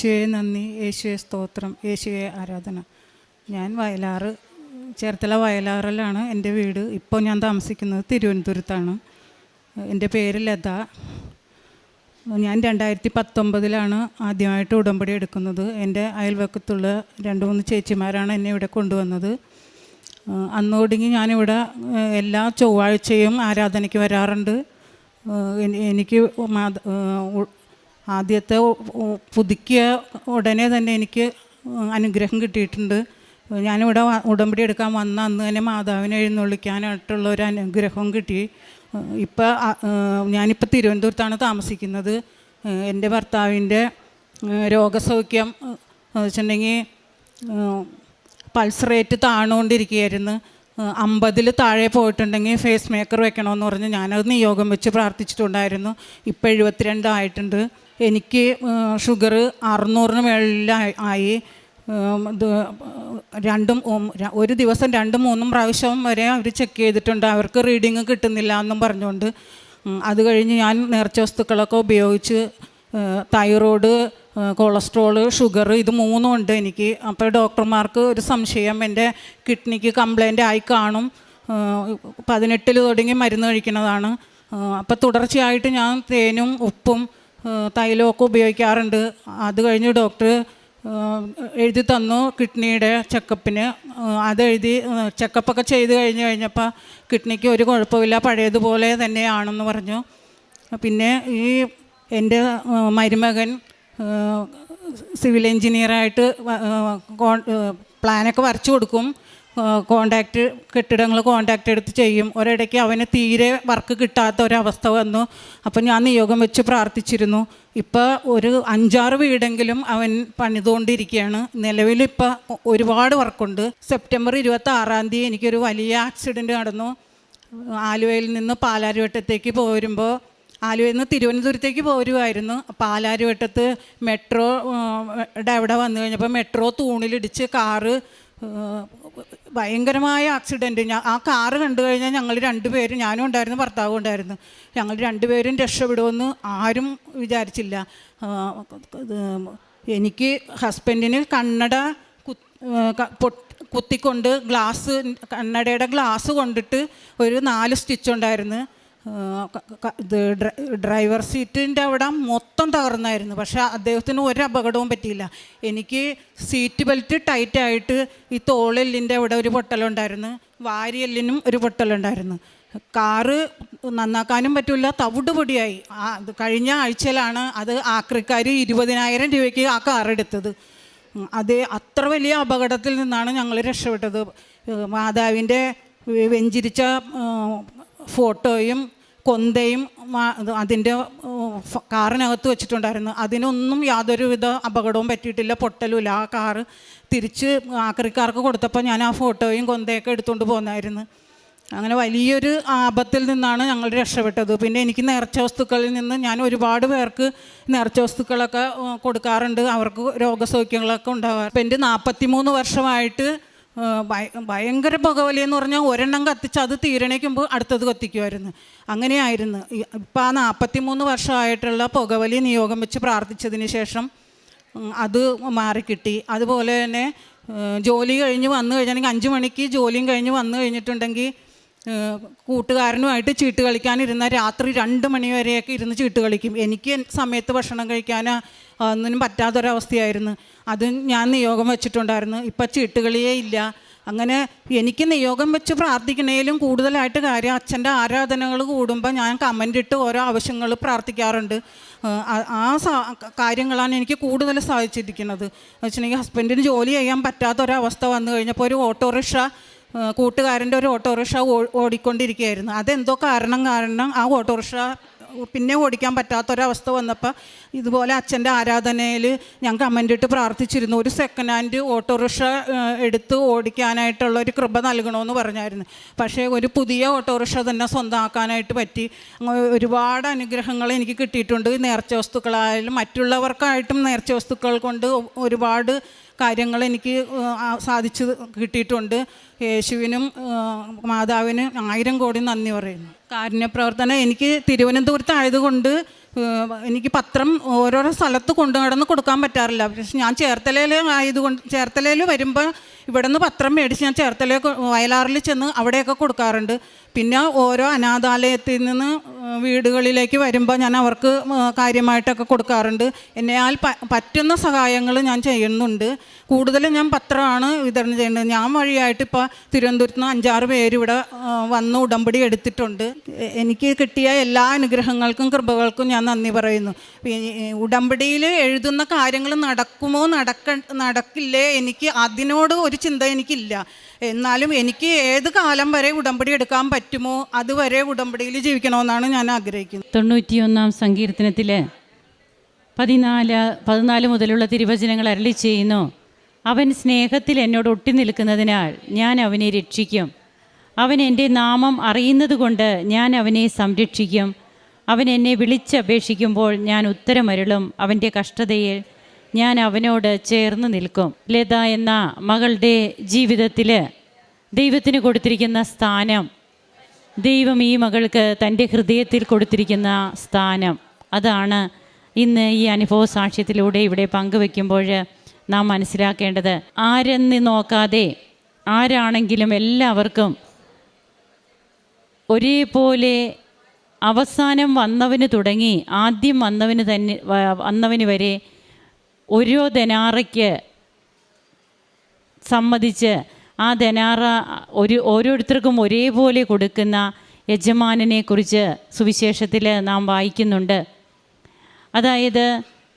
യേശുവെ നന്ദി, യേശുവെ സ്തോത്രം, യേശുവെ ആരാധന. ഞാൻ ചേർത്തല വയലാറിലാണ് എൻ്റെ വീട്. ഇപ്പോൾ ഞാൻ താമസിക്കുന്നത് തിരുവനന്തപുരത്താണ്. എൻ്റെ പേര് ലത. ഞാൻ 2019 ആദ്യമായിട്ട് ഉടമ്പടി എടുക്കുന്നത്. എൻ്റെ അയൽവക്കത്തുള്ള 2-3 ചേച്ചിമാരാണ് എന്നെ ഇവിടെ കൊണ്ടുവന്നത്. അന്നോടങ്ങി ഞാനിവിടെ എല്ലാ ചൊവ്വാഴ്ചയും ആരാധനയ്ക്ക് വരാറുണ്ട്. എനിക്ക് ആദ്യത്തെ പുതുക്കിയ ഉടനെ തന്നെ എനിക്ക് അനുഗ്രഹം കിട്ടിയിട്ടുണ്ട്. ഞാനിവിടെ ഉടമ്പടി എടുക്കാൻ വന്ന അന്ന് തന്നെ മാതാവിനെ എഴുന്നള്ളിക്കാനായിട്ടുള്ള ഒരു അനുഗ്രഹവും കിട്ടി. ഞാനിപ്പോൾ തിരുവനന്തപുരത്താണ് താമസിക്കുന്നത്. എൻ്റെ ഭർത്താവിൻ്റെ രോഗസൗഖ്യം വെച്ചിട്ടുണ്ടെങ്കിൽ പൾസ് റേറ്റ് താണുകൊണ്ടിരിക്കുകയായിരുന്നു. 50 താഴെ പോയിട്ടുണ്ടെങ്കിൽ ഫേസ് മേക്കർ വെക്കണമെന്ന് പറഞ്ഞ് ഞാനത് നിയോഗം വെച്ച് പ്രാർത്ഥിച്ചിട്ടുണ്ടായിരുന്നു. ഇപ്പോൾ 72 ആയിട്ടുണ്ട്. എനിക്ക് ഷുഗർ 600 മേളിലായി. ഒരു ദിവസം 2-3 പ്രാവശ്യം വരെ അവർ ചെക്ക് ചെയ്തിട്ടുണ്ട്. അവർക്ക് റീഡിങ് കിട്ടുന്നില്ല എന്നും പറഞ്ഞുകൊണ്ട്. അത് കഴിഞ്ഞ് ഞാൻ നേർച്ച വസ്തുക്കളൊക്കെ ഉപയോഗിച്ച് തൈറോയ്ഡ്, കൊളസ്ട്രോള്, ഷുഗർ ഇത് 3 ഉണ്ട് എനിക്ക്. അപ്പോൾ ഡോക്ടർമാർക്ക് ഒരു സംശയം, എൻ്റെ കിഡ്നിക്ക് കംപ്ലൈൻ്റ് ആയി കാണും. 18 തുടങ്ങി മരുന്ന് കഴിക്കുന്നതാണ്. അപ്പോൾ തുടർച്ചയായിട്ട് ഞാൻ തേനും ഉപ്പും തൈലമൊക്കെ ഉപയോഗിക്കാറുണ്ട്. അത് കഴിഞ്ഞ് ഡോക്ടർ എഴുതി തന്നു കിഡ്നിയുടെ ചെക്കപ്പിന്. അതെഴുതി ചെക്കപ്പൊക്കെ ചെയ്ത് കഴിഞ്ഞപ്പോൾ കിഡ്നിക്ക് ഒരു കുഴപ്പമില്ല, പഴയതുപോലെ തന്നെയാണെന്ന് പറഞ്ഞു. പിന്നെ ഈ എൻ്റെ മരുമകൻ സിവിൽ എൻജിനീയറായിട്ട് പ്ലാനൊക്കെ വരച്ചു കൊടുക്കും. കെട്ടിടങ്ങൾ കോൺടാക്റ്റ് എടുത്ത് ചെയ്യും. ഒരിടയ്ക്ക് അവന് തീരെ വർക്ക് കിട്ടാത്ത ഒരവസ്ഥ വന്നു. അപ്പം ഞാൻ നിയോഗം വെച്ച് പ്രാർത്ഥിച്ചിരുന്നു. ഇപ്പോൾ ഒരു 5-6 വീടെങ്കിലും അവൻ പണിതുകൊണ്ടിരിക്കുകയാണ്. നിലവിലിപ്പോൾ ഒരുപാട് വർക്കുണ്ട്. സെപ്റ്റംബർ 26 എനിക്കൊരു വലിയ ആക്സിഡൻറ്റ് നടന്നു. ആലുവയിൽ നിന്ന് പാലാരിവട്ടത്തേക്ക് പോരുമ്പോൾ, ആലുവയിൽ നിന്ന് തിരുവനന്തപുരത്തേക്ക് പോരുമായിരുന്നു. പാലാരിവട്ടത്ത് മെട്രോയുടെ അവിടെ വന്നു കഴിഞ്ഞപ്പോൾ മെട്രോ തൂണിലിടിച്ച് കാറ് ഭയങ്കരമായ ആക്സിഡൻറ്റ്. ആ കാറ് കണ്ടു കഴിഞ്ഞാൽ ഞങ്ങൾ 2 പേരും, ഞാനും ഉണ്ടായിരുന്നു, ഭർത്താവും ഉണ്ടായിരുന്നു, ഞങ്ങൾ 2 പേരും രക്ഷപ്പെടുമെന്ന് ആരും വിചാരിച്ചില്ല. എനിക്ക് ഹസ്ബൻഡിന് കണ്ണട കുത്തിക്കൊണ്ട് കണ്ണടയുടെ ഗ്ലാസ് കൊണ്ടിട്ട് ഒരു 4 സ്റ്റിച്ച് ഉണ്ടായിരുന്നു. ഡ്രൈവർ സീറ്റിൻ്റെ അവിടെ മൊത്തം തകർന്നായിരുന്നു. പക്ഷേ അദ്ദേഹത്തിന് ഒരു അപകടവും പറ്റിയില്ല. എനിക്ക് സീറ്റ് ബെൽറ്റ് ടൈറ്റായിട്ട് ഈ തോളെല്ലിൻ്റെ അവിടെ ഒരു പൊട്ടലുണ്ടായിരുന്നു, വാരിയെല്ലിനും ഒരു പൊട്ടലുണ്ടായിരുന്നു. കാറ് നന്നാക്കാനും പറ്റില്ല, തവിട് പൊടിയായി. കഴിഞ്ഞ ആഴ്ചയിലാണ് അത് ആക്രിക്കാർ 20,000 രൂപയ്ക്ക് ആ കാർ എടുത്തത്. അത്ര വലിയ അപകടത്തിൽ നിന്നാണ് ഞങ്ങൾ രക്ഷപ്പെട്ടത്. മാതാവിൻ്റെ വെഞ്ചിരിച്ച ഫോട്ടോയും കൊന്തയും അതിൻ്റെ കാറിനകത്ത് വെച്ചിട്ടുണ്ടായിരുന്നു. അതിനൊന്നും യാതൊരുവിധ അപകടവും പറ്റിയിട്ടില്ല, പൊട്ടലുമില്ല. ആ കാറ് തിരിച്ച് ആക്രിക്കാർക്ക് കൊടുത്തപ്പോൾ ഞാൻ ആ ഫോട്ടോയും കൊന്തയൊക്കെ എടുത്തുകൊണ്ട് പോന്നായിരുന്നു. അങ്ങനെ വലിയൊരു ആപത്തിൽ നിന്നാണ് ഞങ്ങൾ രക്ഷപ്പെട്ടത്. പിന്നെ എനിക്ക് നേർച്ച വസ്തുക്കളിൽ നിന്ന് ഞാൻ ഒരുപാട് പേർക്ക് നേർച്ച വസ്തുക്കളൊക്കെ കൊടുക്കാറുണ്ട്. അവർക്ക് രോഗസൗഖ്യങ്ങളൊക്കെ ഉണ്ടാകാറ്. ഇപ്പം എൻ്റെ 43 വർഷമായിട്ട് ഭയങ്കര പുകവലിയെന്ന് പറഞ്ഞാൽ ഒരെണ്ണം കത്തിച്ച് അത് തീരണേക്കുമ്പോൾ അടുത്തത് കത്തിക്കുമായിരുന്നു. അങ്ങനെയായിരുന്നു. ഇപ്പം ആ 43 വർഷമായിട്ടുള്ള പുകവലി നിയോഗം വെച്ച് പ്രാർത്ഥിച്ചതിന് ശേഷം അത് മാറിക്കിട്ടി. അതുപോലെ തന്നെ ജോലി കഴിഞ്ഞ് വന്നു കഴിഞ്ഞാൽ 5 മണിക്ക് ജോലിയും കഴിഞ്ഞ് വന്നു കഴിഞ്ഞിട്ടുണ്ടെങ്കിൽ കൂട്ടുകാരനുമായിട്ട് ചീട്ട് കളിക്കാനിരുന്ന രാത്രി 2 മണി വരെയൊക്കെ ഇരുന്ന് ചീട്ട് കളിക്കും. എനിക്ക് സമയത്ത് ഭക്ഷണം കഴിക്കാൻ ഒന്നിനും പറ്റാത്തൊരവസ്ഥയായിരുന്നു. അത് ഞാൻ നിയോഗം വെച്ചിട്ടുണ്ടായിരുന്നു. ഇപ്പം ചീട്ടുകളിയേ ഇല്ല. അങ്ങനെ എനിക്ക് നിയോഗം വെച്ച് പ്രാർത്ഥിക്കണേലും കൂടുതലായിട്ട് കാര്യം അച്ഛൻ്റെ ആരാധനകൾ കൂടുമ്പോൾ ഞാൻ കമൻ്റ് ഇട്ട് ഓരോ ആവശ്യങ്ങൾ പ്രാർത്ഥിക്കാറുണ്ട്. കാര്യങ്ങളാണ് എനിക്ക് കൂടുതൽ സാധിച്ചിരിക്കുന്നത്. എന്ന് വെച്ചിട്ടുണ്ടെങ്കിൽ ഹസ്ബൻഡിന് ജോലി ചെയ്യാൻ പറ്റാത്തൊരവസ്ഥ വന്നു കഴിഞ്ഞപ്പോൾ ഒരു ഓട്ടോറിക്ഷ, കൂട്ടുകാരൻ്റെ ഒരു ഓട്ടോറിക്ഷ ഓടിക്കൊണ്ടിരിക്കുകയായിരുന്നു. അതെന്തോ കാരണം ആ ഓട്ടോറിക്ഷ പിന്നെ ഓടിക്കാൻ പറ്റാത്തൊരവസ്ഥ വന്നപ്പോൾ ഇതുപോലെ അച്ഛൻ്റെ ആരാധനയിൽ ഞാൻ കമൻ്റ് ഇട്ട് പ്രാർത്ഥിച്ചിരുന്നു. ഒരു സെക്കൻഡ് ഹാൻഡ് ഓട്ടോറിക്ഷ എടുത്ത് ഓടിക്കാനായിട്ടുള്ള ഒരു കൃപ നൽകണമെന്ന് പറഞ്ഞായിരുന്നു. പക്ഷേ ഒരു പുതിയ ഓട്ടോറിക്ഷ തന്നെ സ്വന്തമാക്കാനായിട്ട് പറ്റി. ഒരുപാട് അനുഗ്രഹങ്ങൾ എനിക്ക് കിട്ടിയിട്ടുണ്ട്. നേർച്ച വസ്തുക്കളായാലും മറ്റുള്ളവർക്കായിട്ടും നേർച്ച വസ്തുക്കൾ കൊണ്ട് ഒരുപാട് കാര്യങ്ങൾ എനിക്ക് സാധിച്ചു കിട്ടിയിട്ടുണ്ട്. യേശുവിനും മാതാവിനും 1000 കോടി നന്ദി പറയുന്നു. കാരുണ്യപ്രവർത്തനം എനിക്ക് തിരുവനന്തപുരത്തായതുകൊണ്ട് എനിക്ക് പത്രം ഓരോരോ സ്ഥലത്ത് കൊണ്ടു നടന്ന് കൊടുക്കാൻ പറ്റാറില്ല. പക്ഷെ ഞാൻ ചേർത്തലയിൽ വരുമ്പോൾ ഇവിടെ നിന്ന് പത്രം മേടിച്ച് ഞാൻ ചേർത്തലയിൽ വയലാറിൽ ചെന്ന് അവിടെയൊക്കെ കൊടുക്കാറുണ്ട്. പിന്നെ ഓരോ അനാഥാലയത്തിൽ നിന്ന് വീടുകളിലേക്ക് വരുമ്പോൾ ഞാൻ അവർക്ക് കാര്യമായിട്ടൊക്കെ കൊടുക്കാറുണ്ട്. എന്നാൽ പറ്റുന്ന സഹായങ്ങൾ ഞാൻ ചെയ്യുന്നുണ്ട്. കൂടുതലും ഞാൻ പത്രമാണ് വിതരണം ചെയ്യുന്നത്. ഞാൻ വഴിയായിട്ട് ഇപ്പോൾ തിരുവനന്തപുരത്ത് നിന്ന് 5-6 പേര് ഇവിടെ വന്ന് ഉടമ്പടി എടുത്തിട്ടുണ്ട്. എനിക്ക് കിട്ടിയ എല്ലാ അനുഗ്രഹങ്ങൾക്കും കൃപകൾക്കും ഞാൻ നന്ദി പറയുന്നു. ഉടമ്പടിയിൽ എഴുതുന്ന കാര്യങ്ങൾ നടക്കുമോ നടക്കില്ലേ, എനിക്ക് അതിനോട് ഒരു ചിന്ത എനിക്കില്ല. എന്നാലും എനിക്ക് ഏത് കാലം വരെ ഉടമ്പടി എടുക്കാൻ പറ്റുമോ അതുവരെ ഉടമ്പടിയിൽ ജീവിക്കണമെന്നാണ് ഞാൻ ആഗ്രഹിക്കുന്നത്. 91-ാം സങ്കീർത്തനത്തിൽ 14 മുതലുള്ള തിരുവചനങ്ങൾ അരുളി ചെയ്യുന്നു: അവൻ സ്നേഹത്തിൽ എന്നോട് ഒട്ടി നിൽക്കുന്നതിനാൽ ഞാൻ അവനെ രക്ഷിക്കും. അവൻ എൻ്റെ നാമം അറിയുന്നത് കൊണ്ട് ഞാൻ അവനെ സംരക്ഷിക്കും. അവൻ എന്നെ വിളിച്ചപേക്ഷിക്കുമ്പോൾ ഞാൻ ഉത്തരമരുളും. അവൻ്റെ കഷ്ടതയിൽ ഞാൻ അവനോട് ചേർന്ന് നിൽക്കും. ലത എന്ന മകളുടെ ജീവിതത്തിൽ ദൈവത്തിന് കൊടുത്തിരിക്കുന്ന സ്ഥാനം, ദൈവം ഈ മകൾക്ക് തൻ്റെ ഹൃദയത്തിൽ കൊടുത്തിരിക്കുന്ന സ്ഥാനം, അതാണ് ഇന്ന് ഈ അനുഭവ സാക്ഷ്യത്തിലൂടെ ഇവിടെ പങ്കുവെക്കുമ്പോൾ നാം മനസ്സിലാക്കേണ്ടത്. ആരെന്ന് നോക്കാതെ ആരാണെങ്കിലും എല്ലാവർക്കും ഒരേപോലെ അവസാനം വന്നവന് തുടങ്ങി ആദ്യം വന്നവന് വരെ ഓരോ ധനാറയ്ക്ക് സമ്മതിച്ച് ആ ധനാറ ഓരോരുത്തർക്കും ഒരേപോലെ കൊടുക്കുന്ന യജമാനനെക്കുറിച്ച് സുവിശേഷത്തിൽ നാം വായിക്കുന്നുണ്ട്. അതായത്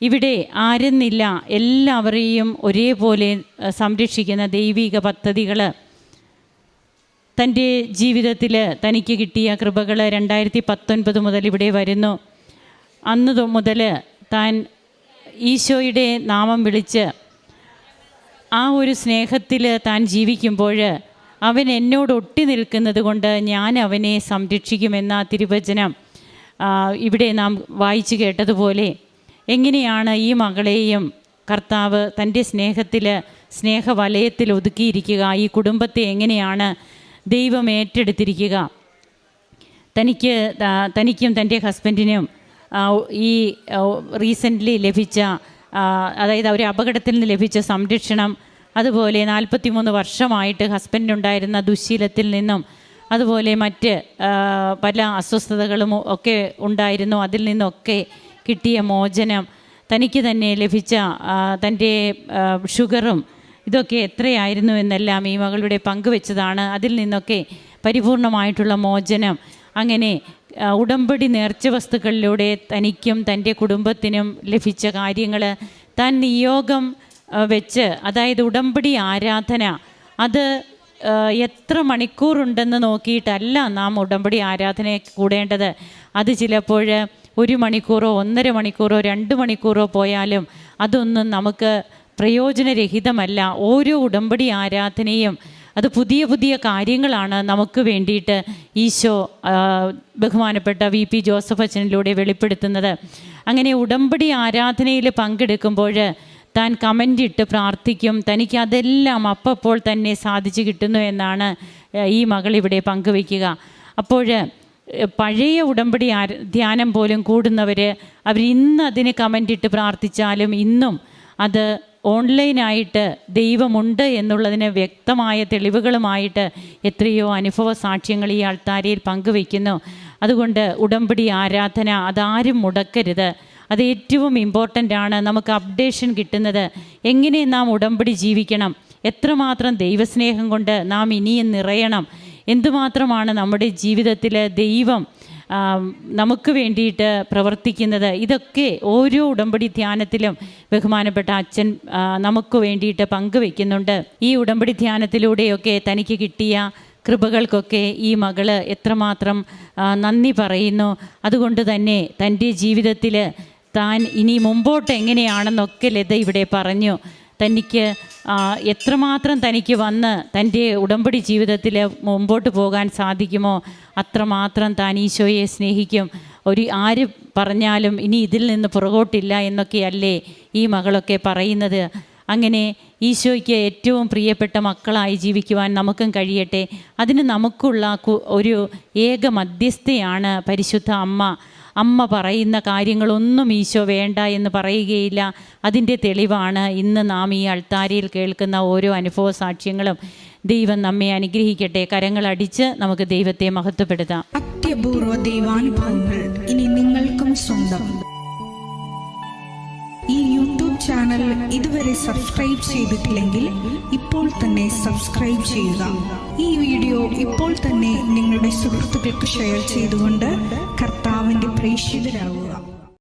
ഇവിടെ ആരെന്നില്ല, എല്ലാവരെയും ഒരേപോലെ സംരക്ഷിക്കുന്ന ദൈവിക പദ്ധതികൾ തൻ്റെ ജീവിതത്തിൽ തനിക്ക് കിട്ടിയ കൃപകൾ 2019 മുതൽ ഇവിടെ വരുന്നു. അന്ന് മുതൽ താൻ ഈശോയുടെ നാമം വിളിച്ച് ആ ഒരു സ്നേഹത്തിൽ താൻ ജീവിക്കുമ്പോൾ അവൻ എന്നോട് ഒട്ടി നിൽക്കുന്നത് കൊണ്ട് ഞാൻ അവനെ സംരക്ഷിക്കുമെന്ന തിരുവചനം ഇവിടെ നാം വായിച്ചു കേട്ടതുപോലെ എങ്ങനെയാണ് ഈ മകളെയും കർത്താവ് തൻ്റെ സ്നേഹവലയത്തിൽ ഒതുക്കിയിരിക്കുക, ഈ കുടുംബത്തെ എങ്ങനെയാണ് ദൈവം ഏറ്റെടുത്തിരിക്കുക. തനിക്കും തൻ്റെ ഹസ്ബൻഡിനും ഈ റീസെൻ്റ്ലി ലഭിച്ച, അതായത് ഒരു അപകടത്തിൽ നിന്ന് ലഭിച്ച സംരക്ഷണം, അതുപോലെ 43 വർഷമായിട്ട് ഹസ്ബൻഡിനുണ്ടായിരുന്ന ദുശ്ശീലത്തിൽ നിന്നും അതുപോലെ മറ്റ് പല അസ്വസ്ഥതകളും ഒക്കെ ഉണ്ടായിരുന്നു, അതിൽ നിന്നൊക്കെ കിട്ടിയ മോചനം, തനിക്ക് തന്നെ ലഭിച്ച തൻ്റെ ഷുഗറും ഇതൊക്കെ എത്രയായിരുന്നു എന്നെല്ലാം ഈ മകളുടെ പങ്കുവെച്ചതാണ്. അതിൽ നിന്നൊക്കെ പരിപൂർണമായിട്ടുള്ള മോചനം. അങ്ങനെ ഉടമ്പടി നേർച്ച വസ്തുക്കളിലൂടെ തനിക്കും തൻ്റെ കുടുംബത്തിനും ലഭിച്ച കാര്യങ്ങൾ താൻ നിയോഗം വെച്ച്, അതായത് ഉടമ്പടി ആരാധന, അത് എത്ര മണിക്കൂറുണ്ടെന്ന് നോക്കിയിട്ടല്ല നാം ഉടമ്പടി ആരാധന കൂടേണ്ടത്. അത് ചിലപ്പോൾ 1 മണിക്കൂറോ 1.5 മണിക്കൂറോ 2 മണിക്കൂറോ പോയാലും അതൊന്നും നമുക്ക് പ്രയോജനരഹിതമല്ല. ഓരോ ഉടമ്പടി ആരാധനയും അത് പുതിയ പുതിയ കാര്യങ്ങളാണ് നമുക്ക് വേണ്ടിയിട്ട് ഈശോ ബഹുമാനപ്പെട്ട VP ജോസഫ് അച്ഛനിലൂടെ വെളിപ്പെടുത്തുന്നത്. അങ്ങനെ ഉടമ്പടി ആരാധനയിൽ പങ്കെടുക്കുമ്പോൾ താൻ കമൻ്റ് ഇട്ട് പ്രാർത്ഥിക്കും. തനിക്ക് അതെല്ലാം അപ്പോൾ തന്നെ സാധിച്ചു കിട്ടുന്നു എന്നാണ് ഈ മകൾ ഇവിടെ പങ്കുവയ്ക്കുക. അപ്പോൾ പഴയ ഉടമ്പടി ധ്യാനം പോലും കൂടുന്നവർ അവർ ഇന്ന് അതിന് കമൻ്റ് ഇട്ട് പ്രാർത്ഥിച്ചാലും ഇന്നും അത് ഓൺലൈനായിട്ട് ദൈവമുണ്ട് എന്നുള്ളതിന് വ്യക്തമായ തെളിവുകളുമായിട്ട് എത്രയോ അനുഭവ സാക്ഷ്യങ്ങൾ ഈ ആൾത്താരയിൽ പങ്കുവയ്ക്കുന്നു. അതുകൊണ്ട് ഉടമ്പടി ആരാധന അതാരും മുടക്കരുത്. അത് ഏറ്റവും ഇമ്പോർട്ടൻ്റ് ആണ്. നമുക്ക് അപ്ഡേഷൻ കിട്ടുന്നത് എങ്ങനെ നാം ഉടമ്പടി ജീവിക്കണം, എത്രമാത്രം ദൈവസ്നേഹം കൊണ്ട് നാം ഇനിയും നിറയണം, എന്തുമാത്രമാണ് നമ്മുടെ ജീവിതത്തിൽ ദൈവം നമുക്ക് വേണ്ടിയിട്ട് പ്രവർത്തിക്കുന്നത്, ഇതൊക്കെ ഓരോ ഉടമ്പടി ധ്യാനത്തിലും ബഹുമാനപ്പെട്ട അച്ഛൻ നമുക്ക് വേണ്ടിയിട്ട് പങ്കുവെക്കുന്നുണ്ട്. ഈ ഉടമ്പടി ധ്യാനത്തിലൂടെയൊക്കെ തനിക്ക് കിട്ടിയ കൃപകൾക്കൊക്കെ ഈ മകള് എത്രമാത്രം നന്ദി പറയുന്നു. അതുകൊണ്ട് തന്നെ തൻ്റെ ജീവിതത്തിൽ താൻ ഇനി മുമ്പോട്ട് എങ്ങനെയാണെന്നൊക്കെ ലത ഇവിടെ പറഞ്ഞു. തനിക്ക് എത്രമാത്രം തനിക്ക് വന്ന് തൻ്റെ ഉടമ്പടി ജീവിതത്തിൽ മുമ്പോട്ട് പോകാൻ സാധിക്കുമോ അത്രമാത്രം താൻ ഈശോയെ സ്നേഹിക്കും. ആര് പറഞ്ഞാലും ഇനി ഇതിൽ നിന്ന് പുറകോട്ടില്ല എന്നൊക്കെയല്ലേ ഈ മകളൊക്കെ പറയുന്നത്. അങ്ങനെ ഈശോയ്ക്ക് ഏറ്റവും പ്രിയപ്പെട്ട മക്കളായി ജീവിക്കുവാൻ നമുക്കും കഴിയട്ടെ. അതിന് നമുക്കുള്ള ഒരു ഏക മധ്യസ്ഥയാണ് പരിശുദ്ധ അമ്മ പറയുന്ന കാര്യങ്ങളൊന്നും ഈശോ വേണ്ട എന്ന് പറയുകയില്ല. അതിൻ്റെ തെളിവാണ് ഇന്ന് നാം ഈ അൾത്താരയിൽ കേൾക്കുന്ന ഓരോ അനുഭവ സാക്ഷ്യങ്ങളും. ദൈവം നമ്മെ അനുഗ്രഹിക്കട്ടെ. കരങ്ങളടിച്ച് നമുക്ക് ദൈവത്തെ മഹത്വപ്പെടുത്താം. അത്യപൂർവ ദൈവാനുഭവങ്ങൾ ഇനി നിങ്ങൾക്കും സ്വന്തം. ഈ യൂട്യൂബ് ചാനൽ ഇതുവരെ സബ്സ്ക്രൈബ് ചെയ്തിട്ടില്ലെങ്കിൽ ഇപ്പോൾ തന്നെ സബ്സ്ക്രൈബ് ചെയ്യുക. ഈ വീഡിയോ ഇപ്പോൾ തന്നെ നിങ്ങളുടെ സുഹൃത്തുക്കൾക്ക് ഷെയർ ചെയ്തുകൊണ്ട് കർത്താവിൻ്റെ പ്രേക്ഷിതരാകുക.